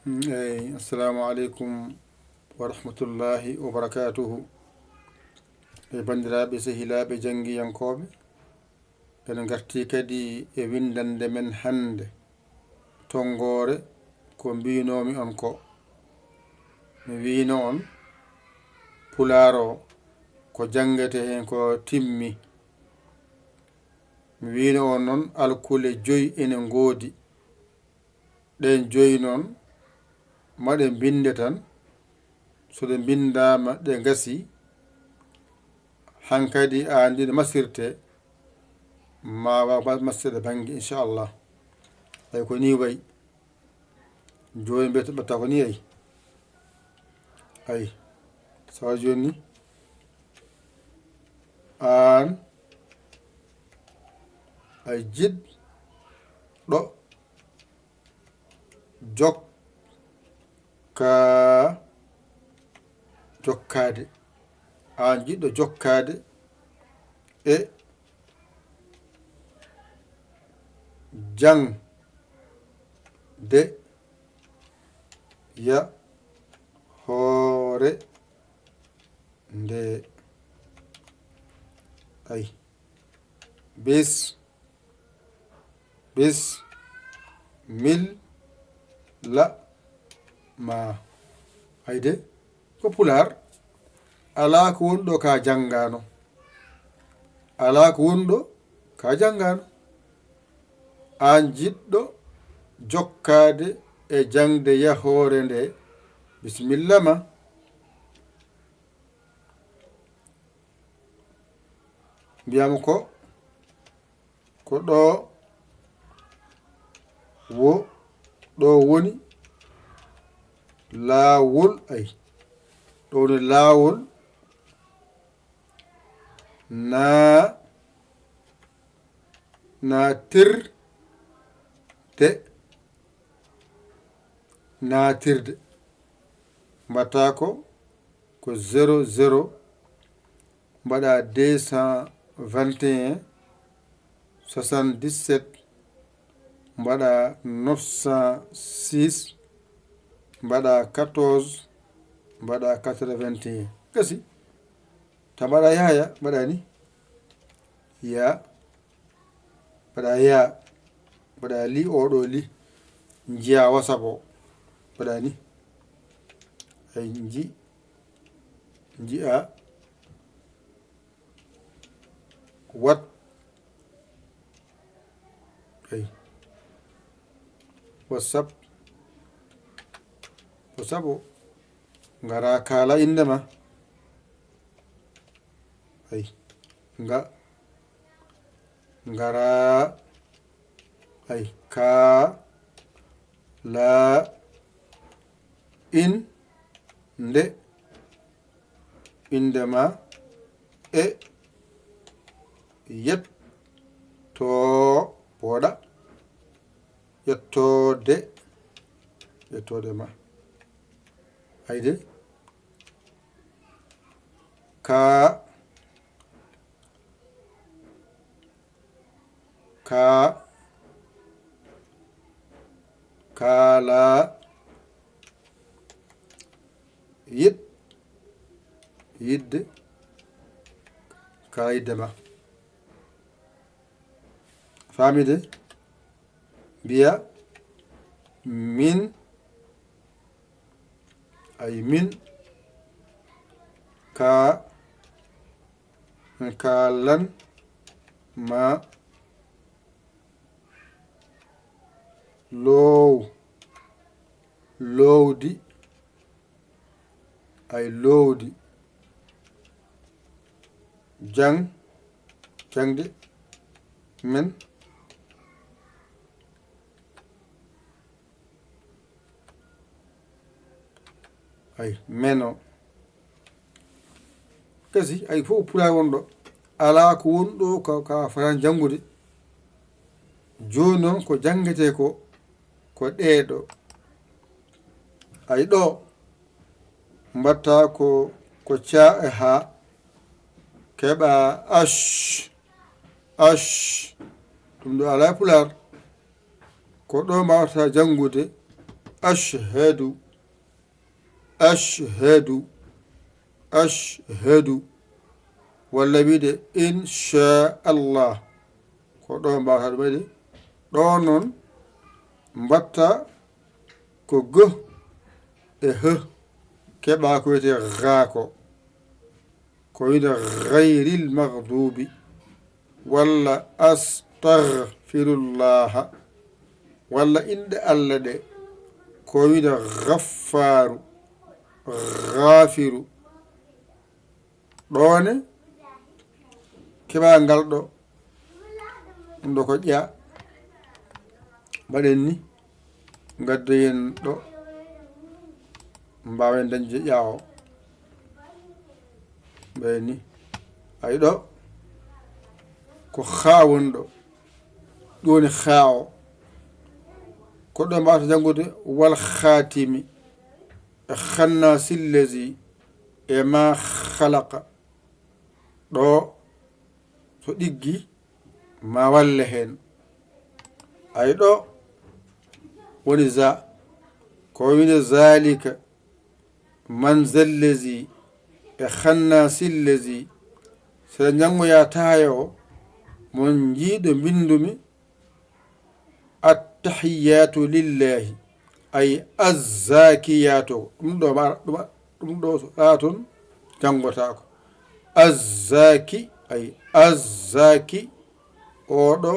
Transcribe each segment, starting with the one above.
Assalamu alaikum wa rahmatullahi wa barakatuhu. Bandiraɓe sehilaɓe janggiyankoɓe, en garti kadi e windande men hande tongore ko mbinomi on ko. Mi wino on Pulaar o ko jangete hen ko timmi. Mi wino on noon alkule 5 ene ngoodi. Ɗen 5 noon maɗe binde tan, so ɗe bindama ɗe gasi, hankadi andi ɗe masirte ma wawa masirde banggue inchallah. Ay ko ni wayi joni mbiyata ɓatta ko ni ay sawa joni ni an ay jiɗɗo jokkade, an jiɗɗo jokkade e jangde ya hoore nde. Ay bismillah ma. Hayde ko Pulaar ala ko woni ɗo ka janngano, ala ko woni ɗo ka janngano. An jiɗɗo jokkade e jangde yahoore nde, bisimilla ma. Mbiyama ko ɗo woni laawol. Ay ɗo woni laawol natirde mbatta ko 00 mbaɗa 221 77 mbaɗa 906 mbaɗa 14 mbaɗa 81 gasi. Ta mbaɗa yaya mbaɗa ni ya mbaɗa ya mbaɗa li oɗo li jiya wasabo mbaɗa ni ay ji'a wat ay WhatsApp ngara kala indema. Ay ngara ay kala indema e yettode ma. Hayde kala yidde kala yidde ma. Famide mbiya min kalan ma lowdi jangde men ay meno kasi. Ay fof Pulaar wonɗo ala ko woni ɗo ka fatan janngude. Joni noon ko jangete ko ɗeɗo. Ay ɗo mbatta ko ca e ha keɓa ash ɗum ɗo ala Pulaar. Ko ɗo mbawata janngude ashhadu ashhadu ashhadu walla wiide inchallah ko ɗo mbawata ɗum waɗi ɗo noon mbatta ko go e h keɓa ko wiyete ga ko wiide gayril magdubi walla astahfirullaha walla inɗe allah ɗe ko wiide gaffaru gafiru ɗone keɓa ngal ɗo ɗum ɗo ko ƴa mbaɗen ni gaddoyen ɗo mbawen dañde ƴawo ɓe ni ay ɗo ko ha woni ɗo ɗoni ha o ko ɗo mbawata janngude wal khatimi e khannasi llazi e ma khalaqa ɗo so ɗiggi ma walle hen ay ɗo woni za ko wide zalika man zallazi e khannasi llazi seɗa janngoya tayo mon jiiɗo mbindumi attahiyatu lillahi ay azzakiyatu ɗum ɗo so ɗa toon janngotako azzaki ay azzaki oɗo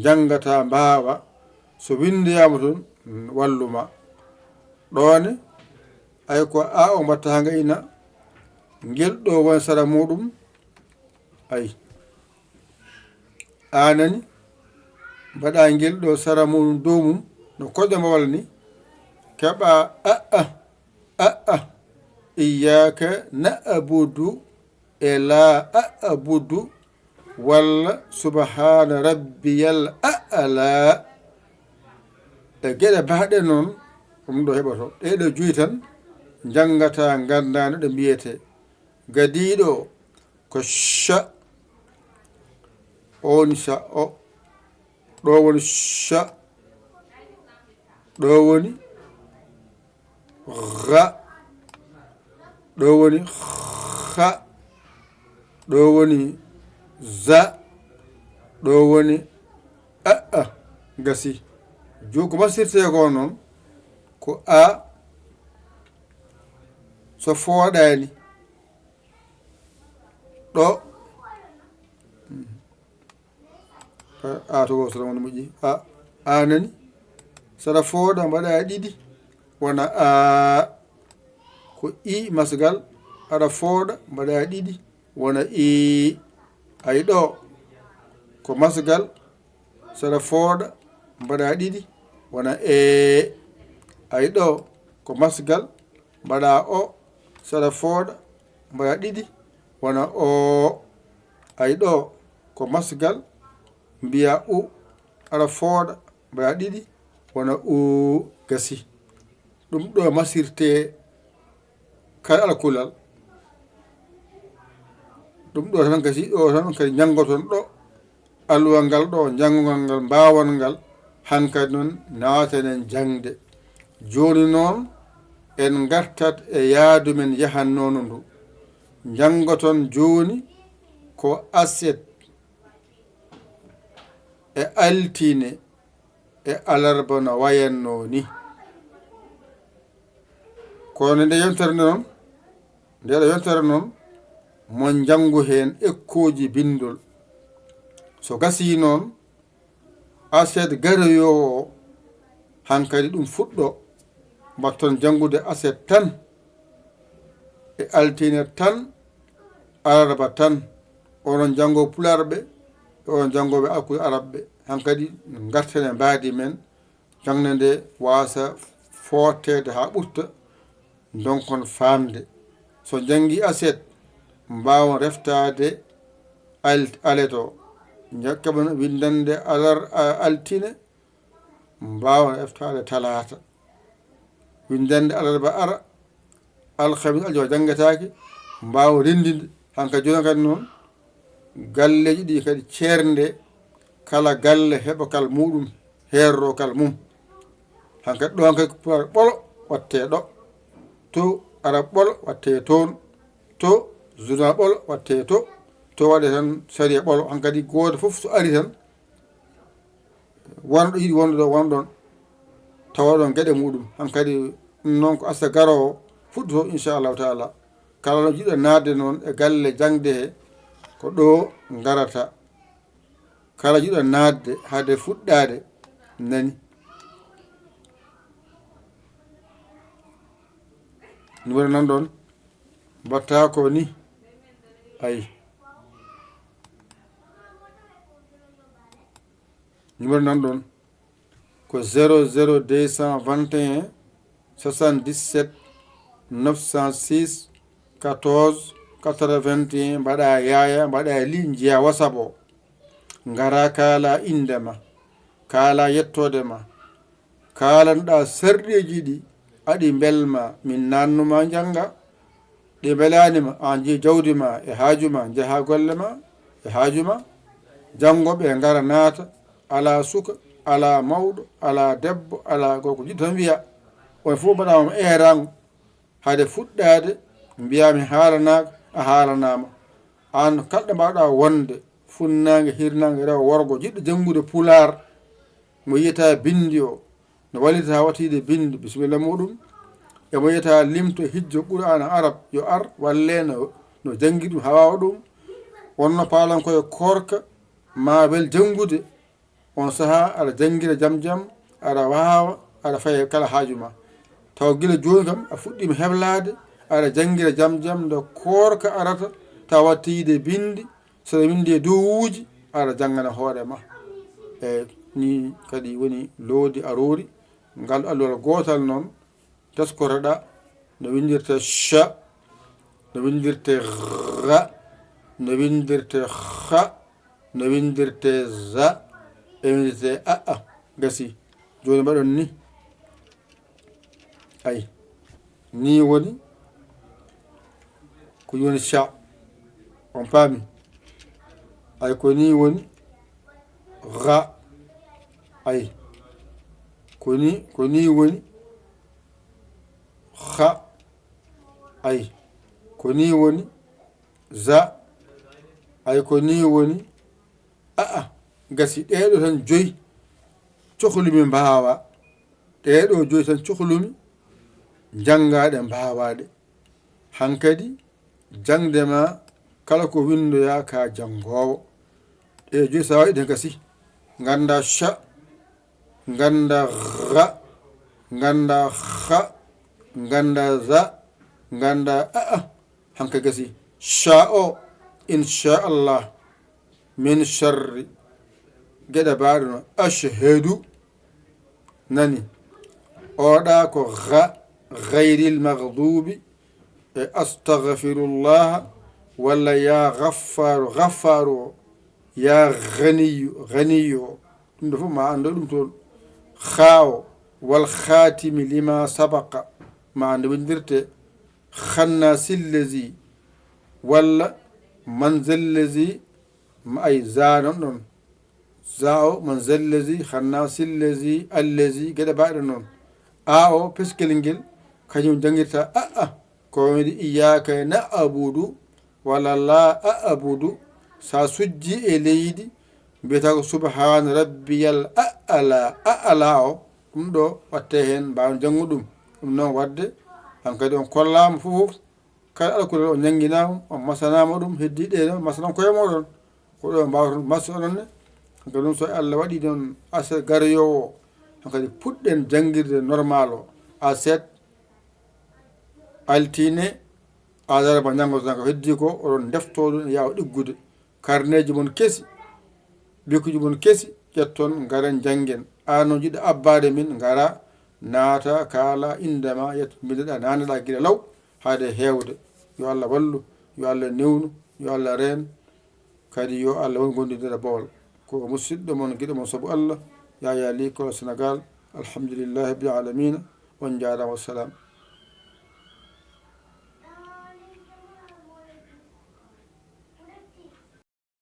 janngata mbawa so windoyama toon walluma ɗone ay ko a o mbatta ha gayna ngel ɗo won sara muɗum ay anani mbaɗa ngel ɗo sara muɗum dow mum no koɗɗe mbawal ni keɓa aa iyaka na'budu e la a'budu walla subhana rabbiyal a'la e geɗe baɗe noon ɗum ɗo heɓoto ɗeɗo joyi tan janngata gandano ɗo mbiyete gadiɗo ko cha on cha o ɗo woni cha ɗo woni ga ɗo woni ha ɗo woni za ɗo woni aa gasi jo ko masirte ko noon ko a so fooɗani ɗo a to woto woni moƴƴi a nani saɗa fooɗa mbaɗa ɗiɗi wona a ko i masgal aɗa fooɗa mbaɗa ɗiɗi wona i ay ɗo ko masgal saɗa fooɗa mbaɗa ɗiɗi wona e ay ɗo ko masgal mbaɗa o saɗa fooɗa mbaɗa ɗiɗi wona o ay ɗo ko masgal mbiya u aɗa fooɗa mbaɗa ɗiɗi wona u gasi ɗum ɗo masirte kala alkulal ɗum ɗo tan gasi ɗo tan kadi janngoton ɗo alluwal ngal ɗo janngogal ngal mbawal ngal hankadi noon nawaten jangde joni noon en gartat e yaadu men yahannono ndu janngoton joni ko aset e altine e alarba no wayanno ni kono nde yontere noon ndeɗo yontere noon mon janngu hen ekkoji bindol so gasi noon aset garoyowo o hankadi ɗum fuɗɗo mbatton janngude aset tan e altine tan alarba tan onon janngo pularɓe e onon janngoɓe alkude araɓɓe hankadi garten e mbaadi men jangde nde wasa fottede ha ɓurta donkon famde so janngi aset mbawon reftade alet o jakkaɓe windande altine mbawon reftade talata windande alarba ara alhamis aljowa janggetake mbawa rendinde hankkadi joni kadi noon galleji ɗi kadi cernde kala galle heɓa kala muɗum herro kala mum hankadi ɗon kay pulaar ɓolo watte ɗo to arab ɓolo watte toon to zuna ɓolo watte to waɗe tan saria ɓolo hankadi gooto fof so ari tan wonɗo yiɗi wonde ɗo wona ɗon tawa ɗon gueɗe muɗum hankadi noon ko asa garowo fuɗɗoto inchallahu taala kala no jiɗɗo nadde noon e galle jangde he ko ɗo garata kala jiɗɗo nadde hade fuɗɗade nani numéro nan ɗon mbatta ko ni ayi numéro nan ɗon ko 00221 77 906 14 81 mbaɗa yaya mbaɗa li jiya whatsapp o ngara kala indema kala yettodema kalanɗa sarɗeji ɗi aɗi belma min nannuma janga ɗi belanima an ji jawdi ma e haajuma jaha golle ma e haajuma jangoɓe ngara naata ala suka ala mawɗo ala debbo ala gorko jiɗɗo tan wiya on fof mbaɗama erago hade fuɗɗade mbiyami haalanaka a haalanama an kalɗo mbawɗa wonde funnague hirnague rewa worgo jiɗɗo janngude pular mo yiyata bindi o no wallita watide bindi bisimilla muɗum emo yiyata limto hijjo qur'ana arab yo ar walle no janggui ɗum ha wawa ɗum wonno palankoye korka ma wel janngude on saaha aɗa jangguira jaam jaam aɗa wawa aɗa faye kala haaju ma taw guila joni kam a fuɗɗima heblade aɗa jangguira jaam jaam nde korka arata taw wattide bindi soɗa windi e dowuji aɗa janggana hoore ma e ni kadi woni loodi arori ngal allol gotal noon taskotoɗa no windirte cha no windirte ra no windirte ha no windirte za e windirte aa gasi joni mbaɗon ni ayi ni woni ko woni cha on paami ay ko ni woni ra ay ko ni woni ha ay ko ni woni za ay ko ni woni aa gasi ɗeɗo tan joyi cohlumi mbawa ɗeɗo joyi tan cohlumi jangaɗe mbawaɗe hankadi jangdema kala ko windoya ka jangowo ɗe joyi sa waɗi de gasi ganda cha ganda ra ganda ha ganda za ganda aa hanka gasi cha o inchallah min sharri gueɗe baɗe no ashhadu nani oɗa ko gayril maghdubi e astaghfirullah walla ya gaffaru o ya ganiyu o ɗum ɗo fof ma ando ɗum toon hawo wal khatimi lima sabaqa ma ande windirte khanna sillazi walla man zallazi ma ay za non ɗon za o man zallazi khanna sillazi allazi gueɗe baɗe noon a o peskel ngel kañum jangirta aa ko wiɗi iyaka na'budu walla la a'budu sa sujji e leydi mbiyata ko subhana rabbiyal a'la o ɗum ɗo watte hen mbawa janngu ɗum noon wadde hankkadi on kollama fof kala alkulel o jangguinama on masanama ɗum heddi ɗe masanan koye moɗon ko ɗo mbawata ɗum masa ononne hankadi ɗum so Allah waɗi ɗon asa garoyowo hankadi puɗɗen janguirde normal o aset altine alarba janggoto tan ko heddi ko oɗon defto ɗum e yawa ɗiggude carneji mon keesi bikuji mon keesi ƴetton garen janggen ano jiɗɗo abbade min gara naata kaala indema yetto mbiɗeɗa naneɗa guila law haade hewde yo Allah wallu yo Allah newnu yo Allah reen kadi yo Allah won gondidere bawol ko musidɗo mon guiɗo mon saabu Allah yaya li ko Sénégal alhamdulillahi rabbil alamina on jarama wassalam